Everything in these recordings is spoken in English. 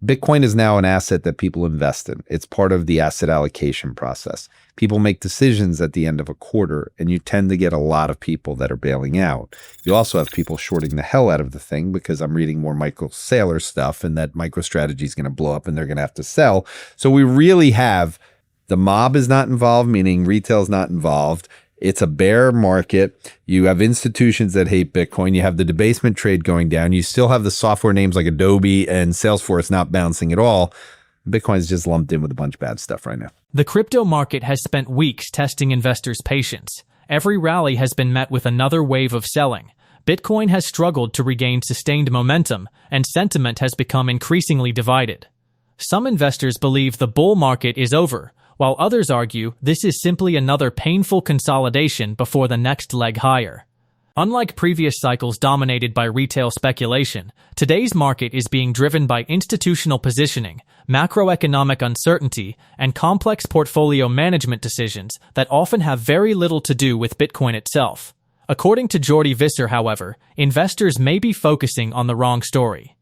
Bitcoin is now an asset that people invest in. It's part of the asset allocation process. People make decisions at the end of a quarter, and you tend to get a lot of people that are bailing out. You also have people shorting the hell out of the thing because I'm reading more Michael Saylor stuff and that MicroStrategy is going to blow up and they're going to have to sell. So we really have the mob is not involved, meaning retail is not involved. It's a bear market. You have institutions that hate Bitcoin. You have the debasement trade going down. You still have the software names like Adobe and Salesforce not bouncing at all. Bitcoin is just lumped in with a bunch of bad stuff right now. The crypto market has spent weeks testing investors' patience. Every rally has been met with another wave of selling. Bitcoin has struggled to regain sustained momentum, and sentiment has become increasingly divided. Some investors believe the bull market is over, while others argue this is simply another painful consolidation before the next leg higher. Unlike previous cycles dominated by retail speculation, today's market is being driven by institutional positioning, macroeconomic uncertainty, and complex portfolio management decisions that often have very little to do with Bitcoin itself. According to Jordi Visser, however, investors may be focusing on the wrong story.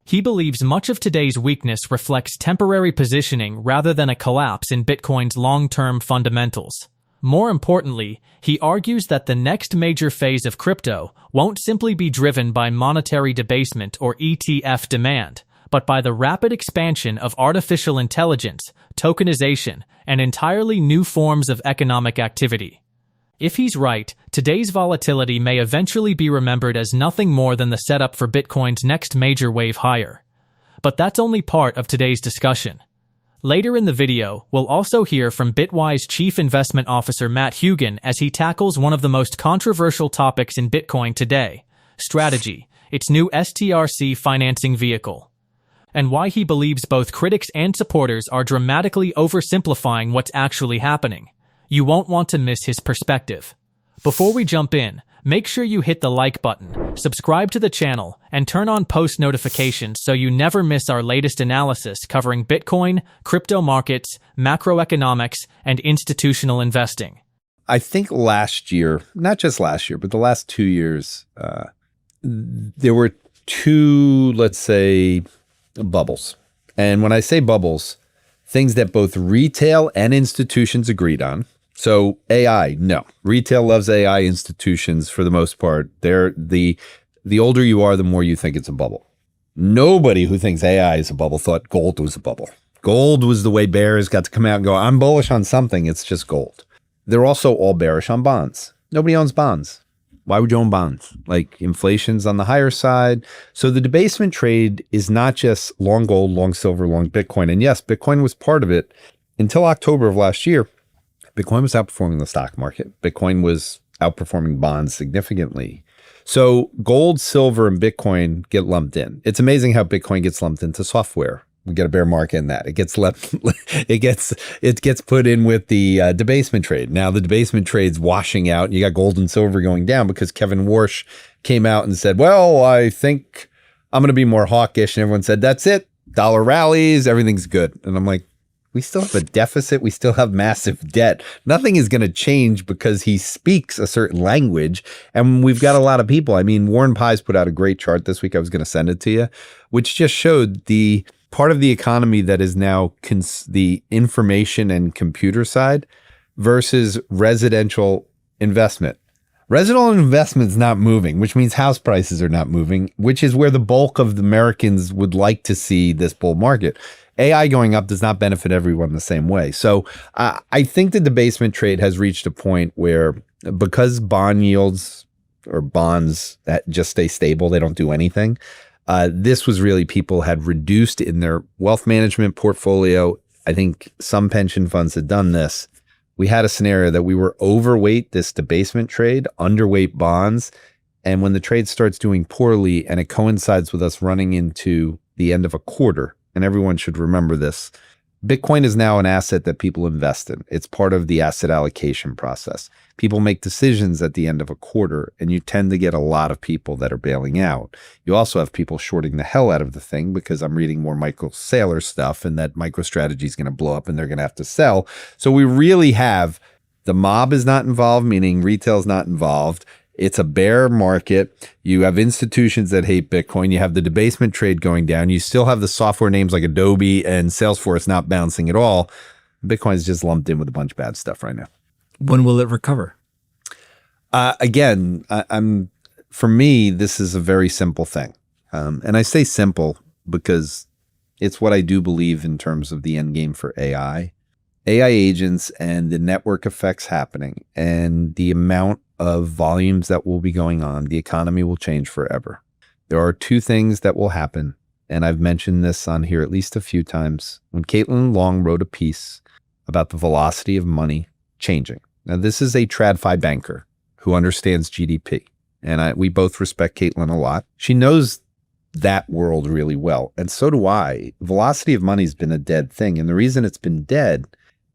He believes much of today's weakness reflects temporary positioning rather than a collapse in Bitcoin's long-term fundamentals. More importantly, he argues that the next major phase of crypto won't simply be driven by monetary debasement or ETF demand, but by the rapid expansion of artificial intelligence, tokenization, and entirely new forms of economic activity. If he's right, today's volatility may eventually be remembered as nothing more than the setup for Bitcoin's next major wave higher. But that's only part of today's discussion. Later in the video, we'll also hear from Bitwise Chief Investment Officer Matt Hougan as he tackles one of the most controversial topics in Bitcoin today, Strategy, its new STRC financing vehicle, and why he believes both critics and supporters are dramatically oversimplifying what's actually happening. You won't want to miss his perspective. Before we jump in, make sure you hit the like button, subscribe to the channel, and turn on post notifications so you never miss our latest analysis covering Bitcoin, crypto markets, macroeconomics, and institutional investing. I think last year, not just last year, but the last 2 years, there were two, let's say, bubbles. And when I say bubbles, things that both retail and institutions agreed on. So AI, no. Retail loves AI. Institutions, for the most part, they're the older you are, the more you think it's a bubble. Nobody who thinks AI is a bubble thought gold was a bubble. Gold was the way bears got to come out and go, I'm bullish on something, it's just gold. They're also all bearish on bonds. Nobody owns bonds. Why would you own bonds? Like, inflation's on the higher side. So the debasement trade is not just long gold, long silver, long Bitcoin. And yes, Bitcoin was part of it. Until October of last year, Bitcoin was outperforming the stock market. Bitcoin was outperforming bonds significantly. So gold, silver, and Bitcoin get lumped in. It's amazing how Bitcoin gets lumped into software. We get a bear market in that. It gets it gets put in with the debasement trade. Now the debasement trade's washing out. You got gold and silver going down because Kevin Warsh came out and said, well, I think I'm going to be more hawkish. And everyone said, that's it. Dollar rallies. Everything's good. And I'm like, we still have a deficit. We still have massive debt. Nothing is going to change because he speaks a certain language. And we've got a lot of people. I mean, Warren Pies put out a great chart this week. I was going to send it to you, which just showed the part of the economy that is now the information and computer side versus residential investment. Residential investment is not moving, which means house prices are not moving, which is where the bulk of the Americans would like to see this bull market. AI going up does not benefit everyone the same way. So I think the debasement trade has reached a point where, because bond yields or bonds that just stay stable, they don't do anything. This was really, people had reduced in their wealth management portfolio. I think some pension funds had done this. We had a scenario that we were overweight this debasement trade, underweight bonds. And when the trade starts doing poorly and it coincides with us running into the end of a quarter, and everyone should remember this, Bitcoin is now an asset that people invest in. It's part of the asset allocation process. People make decisions at the end of a quarter, and you tend to get a lot of people that are bailing out. You also have people shorting the hell out of the thing because I'm reading more Michael Saylor stuff and that MicroStrategy is going to blow up and they're going to have to sell. So we really have the mob is not involved, meaning retail is not involved. It's a bear market. You have institutions that hate Bitcoin. You have the debasement trade going down. You still have the software names like Adobe and Salesforce not bouncing at all. Bitcoin is just lumped in with a bunch of bad stuff right now. When will it recover? For me, this is a very simple thing. And I say simple because it's what I do believe in terms of the end game for AI. AI agents and the network effects happening and the amount of volumes that will be going on, the economy will change forever. There are two things that will happen, and I've mentioned this on here at least a few times. When Caitlin Long wrote a piece about the velocity of money changing. Now, this is a TradFi banker who understands GDP, and we both respect Caitlin a lot. She knows that world really well, and so do I. Velocity of money has been a dead thing, and the reason it's been dead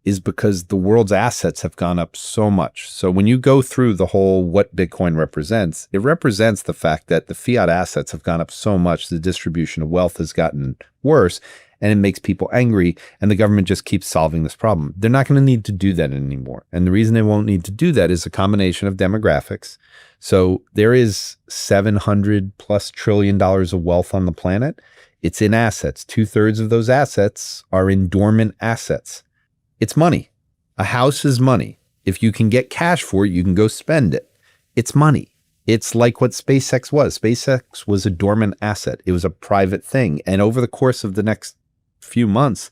is because the world's assets have gone up so much. So when you go through the whole what Bitcoin represents, it represents the fact that the fiat assets have gone up so much, the distribution of wealth has gotten worse, and it makes people angry, and the government just keeps solving this problem. They're not going to need to do that anymore. And the reason they won't need to do that is a combination of demographics. So there is $700+ trillion of wealth on the planet. It's in assets. 2/3 of those assets are in dormant assets. It's money. A house is money. If you can get cash for it, you can go spend it. It's money. It's like what SpaceX was. SpaceX was a dormant asset. It was a private thing. And over the course of the next few months,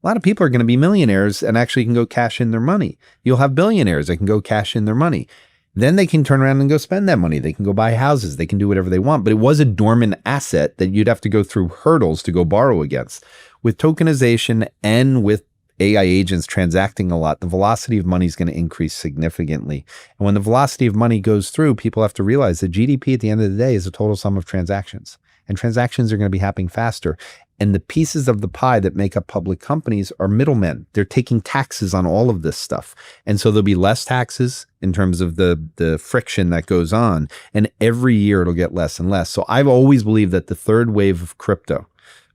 a lot of people are going to be millionaires and actually can go cash in their money. You'll have billionaires that can go cash in their money. Then they can turn around and go spend that money. They can go buy houses. They can do whatever they want. But it was a dormant asset that you'd have to go through hurdles to go borrow against. With tokenization and with AI agents transacting a lot, the velocity of money is going to increase significantly. And when the velocity of money goes through, people have to realize that GDP at the end of the day is a total sum of transactions. And transactions are going to be happening faster. And the pieces of the pie that make up public companies are middlemen. They're taking taxes on all of this stuff. And so there'll be less taxes in terms of the friction that goes on. And every year it'll get less and less. So I've always believed that the third wave of crypto,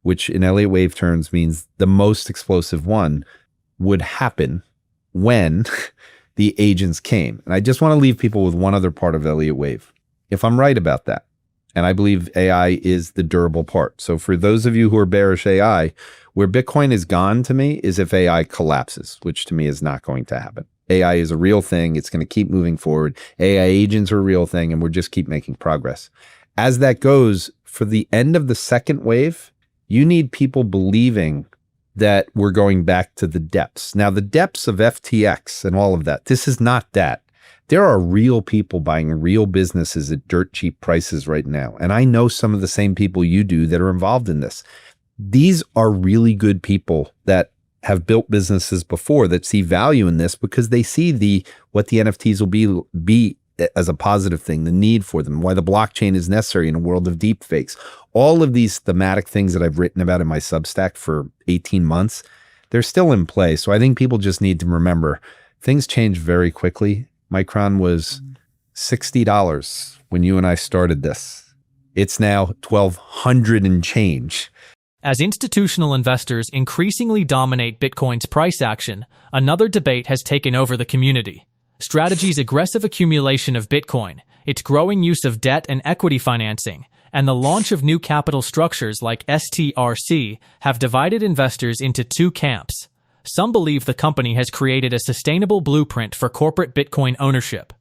which in Elliott wave terms means the most explosive one, would happen when the agents came. And I just want to leave people with one other part of Elliott wave. If I'm right about that, and I believe AI is the durable part. So for those of you who are bearish AI, where Bitcoin is gone to me is if AI collapses, which to me is not going to happen. AI is a real thing. It's going to keep moving forward. AI agents are a real thing, and we'll just keep making progress. As that goes, for the end of the second wave, you need people believing that we're going back to the depths. Now, the depths of FTX and all of that, this is not that. There are real people buying real businesses at dirt cheap prices right now. And I know some of the same people you do that are involved in this. These are really good people that have built businesses before that see value in this because they see what the NFTs will be as a positive thing, the need for them, why the blockchain is necessary in a world of deep fakes. All of these thematic things that I've written about in my Substack for 18 months, they're still in play. So I think people just need to remember things change very quickly. Micron was $60 when you and I started this. It's now $1,200 and change. As institutional investors increasingly dominate Bitcoin's price action, another debate has taken over the community. Strategy's aggressive accumulation of Bitcoin, its growing use of debt and equity financing, and the launch of new capital structures like STRC have divided investors into two camps. Some believe the company has created a sustainable blueprint for corporate Bitcoin ownership,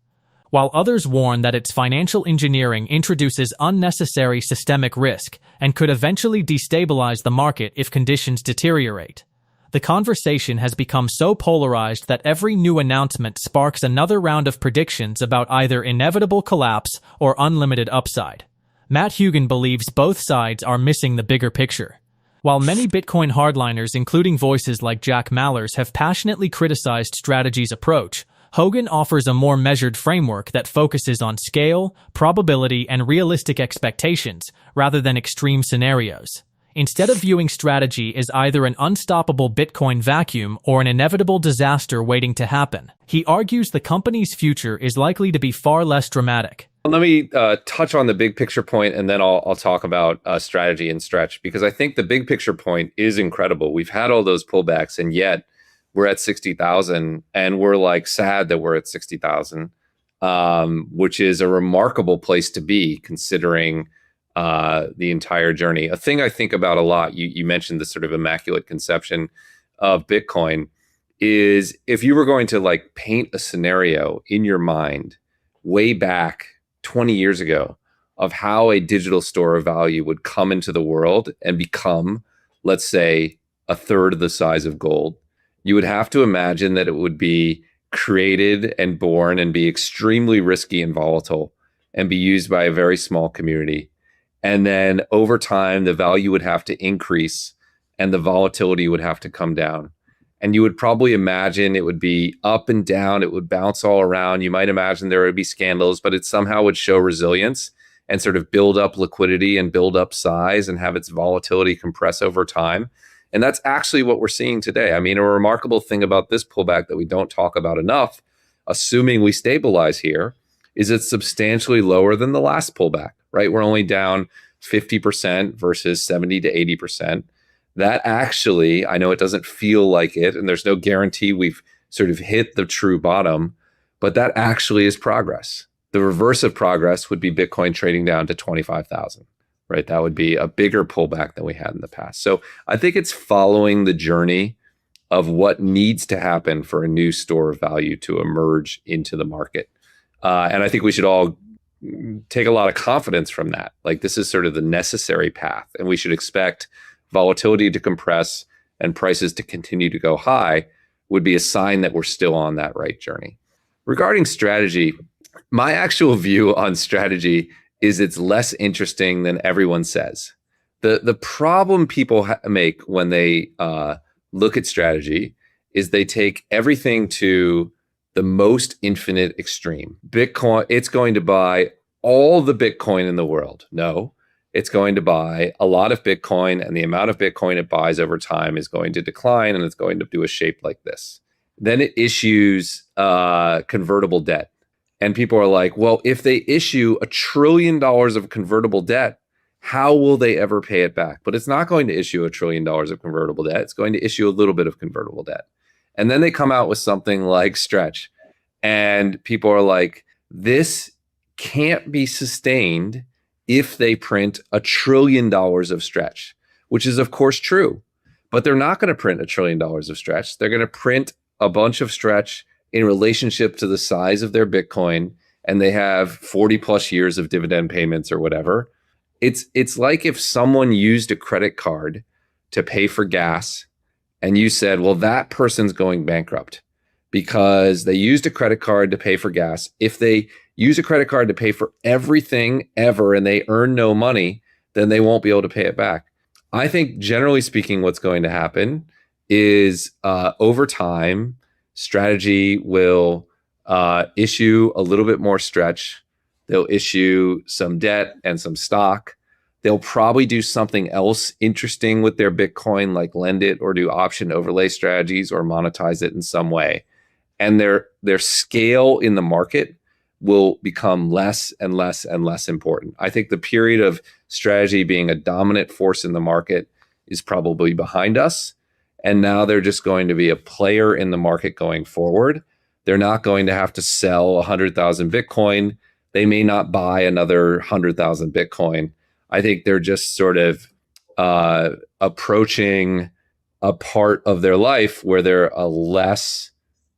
while others warn that its financial engineering introduces unnecessary systemic risk and could eventually destabilize the market if conditions deteriorate. The conversation has become so polarized that every new announcement sparks another round of predictions about either inevitable collapse or unlimited upside. Matt Hougan believes both sides are missing the bigger picture. While many Bitcoin hardliners, including voices like Jack Mallers, have passionately criticized Strategy's approach, Hougan offers a more measured framework that focuses on scale, probability, and realistic expectations rather than extreme scenarios. Instead of viewing Strategy as either an unstoppable Bitcoin vacuum or an inevitable disaster waiting to happen, he argues the company's future is likely to be far less dramatic. Let me touch on the big picture point, and then I'll talk about Strategy and Stretch, because I think the big picture point is incredible. We've had all those pullbacks, and yet we're at 60,000, and we're like sad that we're at 60,000. which is a remarkable place to be considering the entire journey. A thing I think about a lot, you mentioned this sort of immaculate conception of Bitcoin, is if you were going to like paint a scenario in your mind way back 20 years ago of how a digital store of value would come into the world and become, let's say, a third of the size of gold, you would have to imagine that it would be created and born and be extremely risky and volatile and be used by a very small community. And then over time, the value would have to increase and the volatility would have to come down. And you would probably imagine it would be up and down. It would bounce all around. You might imagine there would be scandals, but it somehow would show resilience and sort of build up liquidity and build up size and have its volatility compress over time. And that's actually what we're seeing today. I mean, a remarkable thing about this pullback that we don't talk about enough, assuming we stabilize here, is it's substantially lower than the last pullback, right? We're only down 50% versus 70 to 80%. That actually, I know it doesn't feel like it, and there's no guarantee we've sort of hit the true bottom, but that actually is progress. The reverse of progress would be Bitcoin trading down to 25,000, right? That would be a bigger pullback than we had in the past. So I think it's following the journey of what needs to happen for a new store of value to emerge into the market. And I think we should all take a lot of confidence from that. Like this is sort of the necessary path, and we should expect volatility to compress and prices to continue to go high would be a sign that we're still on that right journey. Regarding strategy, my actual view on strategy is it's less interesting than everyone says. The problem people make when they look at strategy is they take everything to the most infinite extreme. Bitcoin, it's going to buy all the Bitcoin in the world. No. It's going to buy a lot of Bitcoin, and the amount of Bitcoin it buys over time is going to decline, and it's going to do a shape like this. Then it issues convertible debt. And people are like, well, if they issue $1 trillion of convertible debt, how will they ever pay it back? But it's not going to issue $1 trillion of convertible debt. It's going to issue a little bit of convertible debt. And then they come out with something like Stretch. And people are like, this can't be sustained if they print $1 trillion of Stretch, which is of course true, but they're not going to print $1 trillion of Stretch. They're going to print a bunch of Stretch in relationship to the size of their Bitcoin, and they have 40 plus years of dividend payments or whatever. It's like if someone used a credit card to pay for gas, and you said, well, that person's going bankrupt because they used a credit card to pay for gas. If they use a credit card to pay for everything ever and they earn no money, then they won't be able to pay it back. I think generally speaking, what's going to happen is over time, strategy will issue a little bit more Stretch. They'll issue some debt and some stock. They'll probably do something else interesting with their Bitcoin, like lend it or do option overlay strategies or monetize it in some way. And their scale in the market will become less and less and less important. I think the period of strategy being a dominant force in the market is probably behind us. And now they're just going to be a player in the market going forward. They're not going to have to sell 100,000 Bitcoin. They may not buy another 100,000 Bitcoin. I think they're just sort of approaching a part of their life where they're a less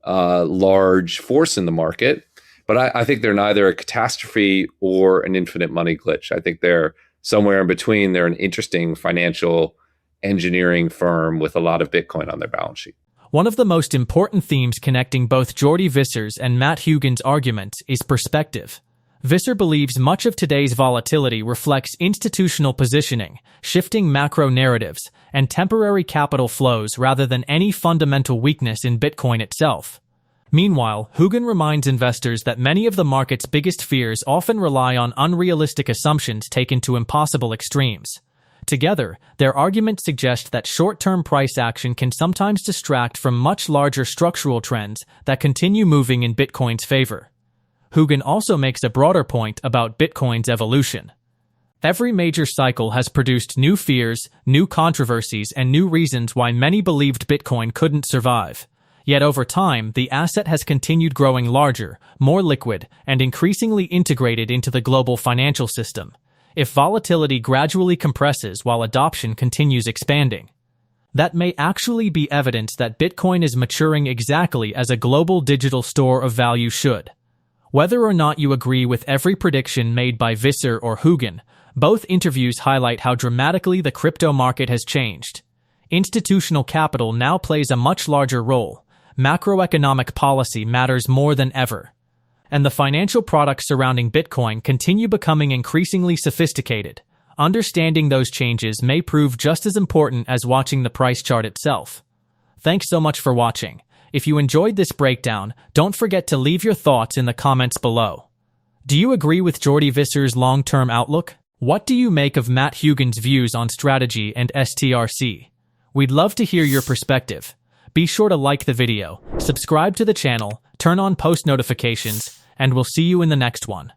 large force in the market. But I think they're neither a catastrophe or an infinite money glitch. I think they're somewhere in between. They're an interesting financial engineering firm with a lot of Bitcoin on their balance sheet. One of the most important themes connecting both Jordi Visser's and Matt Hougan's arguments is perspective. Visser believes much of today's volatility reflects institutional positioning, shifting macro narratives, and temporary capital flows rather than any fundamental weakness in Bitcoin itself. Meanwhile, Hougan reminds investors that many of the market's biggest fears often rely on unrealistic assumptions taken to impossible extremes. Together, their arguments suggest that short-term price action can sometimes distract from much larger structural trends that continue moving in Bitcoin's favor. Hougan also makes a broader point about Bitcoin's evolution. Every major cycle has produced new fears, new controversies, and new reasons why many believed Bitcoin couldn't survive. Yet over time, the asset has continued growing larger, more liquid, and increasingly integrated into the global financial system. If volatility gradually compresses while adoption continues expanding, that may actually be evidence that Bitcoin is maturing exactly as a global digital store of value should. Whether or not you agree with every prediction made by Visser or Hougan, both interviews highlight how dramatically the crypto market has changed. Institutional capital now plays a much larger role. Macroeconomic policy matters more than ever. And the financial products surrounding Bitcoin continue becoming increasingly sophisticated. Understanding those changes may prove just as important as watching the price chart itself. Thanks so much for watching. If you enjoyed this breakdown, don't forget to leave your thoughts in the comments below. Do you agree with Jordi Visser's long-term outlook? What do you make of Matt Hougan's views on strategy and STRC? We'd love to hear your perspective. Be sure to like the video, subscribe to the channel, turn on post notifications, and we'll see you in the next one.